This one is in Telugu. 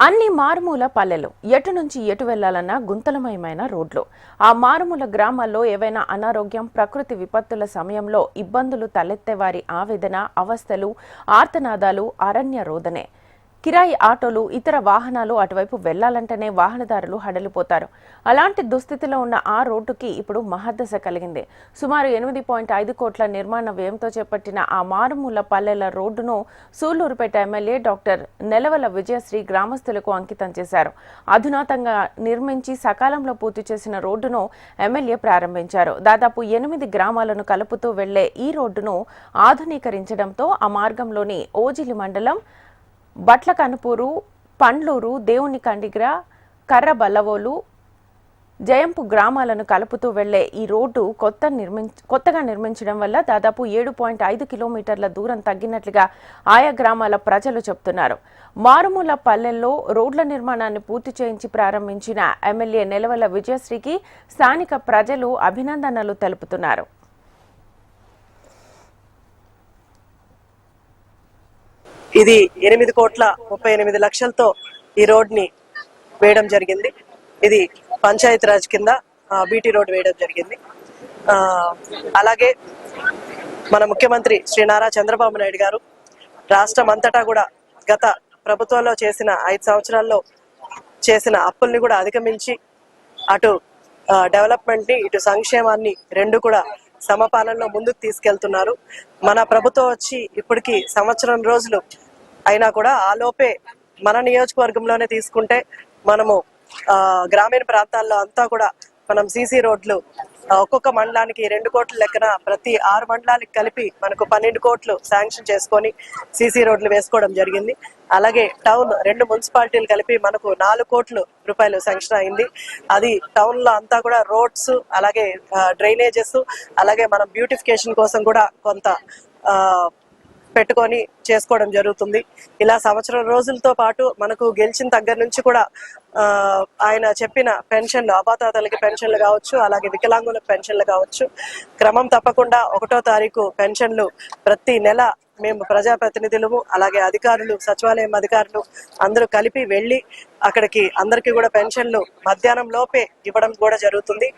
అన్ని మారుమూల పల్లెలు ఎటు నుంచి ఎటు వెళ్లాలన్నా గుంతలమయమైన రోడ్లు. ఆ మారుమూల గ్రామాల్లో ఏవైనా అనారోగ్యం, ప్రకృతి విపత్తుల సమయంలో ఇబ్బందులు తలెత్తే వారి ఆవేదన, అవస్థలు, ఆర్తనాదాలు అరణ్య రోదనే. కిరాయి ఆటోలు, ఇతర వాహనాలు అటువైపు వెళ్లాలంటేనే వాహనదారులు హడలిపోతారు. అలాంటి దుస్థితిలో ఉన్న ఆ రోడ్డుకి ఇప్పుడు మహద్దశ కలిగింది. సుమారు 8.5 కోట్ల నిర్మాణ వ్యయంతో చేపట్టిన ఆ మారుమూల పల్లెల రోడ్డును సూళ్లూరుపేట ఎమ్మెల్యే డాక్టర్ నెలవల విజయశ్రీ గ్రామస్తులకు అంకితం చేశారు. అధునాతంగా నిర్మించి సకాలంలో పూర్తి చేసిన రోడ్డును ఎమ్మెల్యే ప్రారంభించారు. దాదాపు 8 గ్రామాలను కలుపుతూ వెళ్లే ఈ రోడ్డును ఆధునీకరించడంతో ఆ మార్గంలోని ఓజిలి మండలం బట్లకనుపూరు, పండ్లూరు, దేవుని కండిగ్ర, కర్రబల్లవోలు, జయంపు గ్రామాలను కలుపుతూ వెళ్లే ఈ రోడ్డు కొత్తగా నిర్మించడం వల్ల దాదాపు 7.5 కిలోమీటర్ల దూరం తగ్గినట్లుగా ఆయా గ్రామాల ప్రజలు చెబుతున్నారు. మారుమూల పల్లెల్లో రోడ్ల నిర్మాణాన్ని పూర్తి చేయించి ప్రారంభించిన ఎమ్మెల్యే నెలవల విజయశ్రీకి స్థానిక ప్రజలు అభినందనలు తెలుపుతున్నారు. ఇది 8,38,00,000తో ఈ రోడ్ ని వేయడం జరిగింది. ఇది పంచాయతీ రాజ్ కింద బీటీ రోడ్ వేయడం జరిగింది. అలాగే మన ముఖ్యమంత్రి శ్రీ నారా చంద్రబాబు నాయుడు గారు రాష్ట్రం అంతటా కూడా గత ప్రభుత్వంలో చేసిన 5 సంవత్సరాల్లో చేసిన అప్పుల్ని కూడా అధిగమించి అటు డెవలప్మెంట్ ని ఇటు సంక్షేమాన్ని రెండు కూడా సమపాలనలో ముందుకు తీసుకెళ్తున్నారు. మన ప్రభుత్వం వచ్చి ఇప్పటికి సంవత్సరం రోజులు అయినా కూడా ఆ లోపే మన నియోజకవర్గంలోనే తీసుకుంటే మనము గ్రామీణ ప్రాంతాల్లో అంతా కూడా మనం సీసీ రోడ్లు ఒక్కొక్క మండలానికి 2 కోట్ల లెక్కన ప్రతి 6 మండలానికి కలిపి మనకు 12 కోట్లు శాంక్షన్ చేసుకొని సీసీ రోడ్లు వేసుకోవడం జరిగింది. అలాగే టౌన్ 2 మున్సిపాలిటీలు కలిపి మనకు 4 కోట్ల రూపాయలు శాంక్షన్ అయింది. అది టౌన్ లో అంతా కూడా రోడ్స్, అలాగే డ్రైనేజెస్, అలాగే మనం బ్యూటిఫికేషన్ కోసం కూడా కొంత పెట్టుకొని చేసుకోవడం జరుగుతుంది. ఇలా సంవత్సరం రోజులతో పాటు మనకు గెలిచిన దగ్గర నుంచి కూడా ఆయన చెప్పిన పెన్షన్లు, అబాతాతలకి పెన్షన్లు కావచ్చు, అలాగే వికలాంగులకు పెన్షన్లు కావచ్చు, క్రమం తప్పకుండా 1వ తారీఖు పెన్షన్లు ప్రతి నెల మేము ప్రజాప్రతినిధులము, అలాగే అధికారులు, సచివాలయం అధికారులు అందరూ కలిపి వెళ్ళి అక్కడికి అందరికీ కూడా పెన్షన్లు మధ్యాహ్నం లోపే ఇవ్వడం కూడా జరుగుతుంది.